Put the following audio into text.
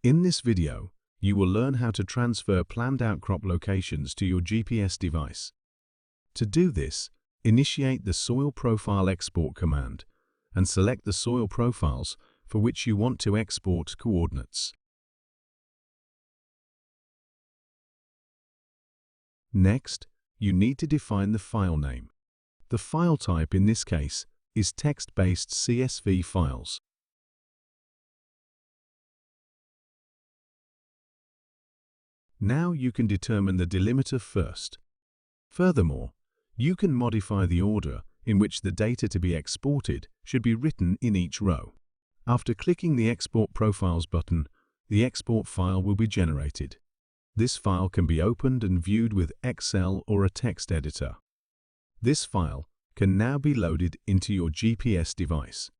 In this video, you will learn how to transfer planned outcrop locations to your GPS device. To do this, initiate the Soil Profile Export command and select the soil profiles for which you want to export coordinates. Next, you need to define the file name. The file type in this case is text-based CSV files. Now you can determine the delimiter first. Furthermore, you can modify the order in which the data to be exported should be written in each row. After clicking the Export Profiles button, the export file will be generated. This file can be opened and viewed with Excel or a text editor. This file can now be loaded into your GPS device.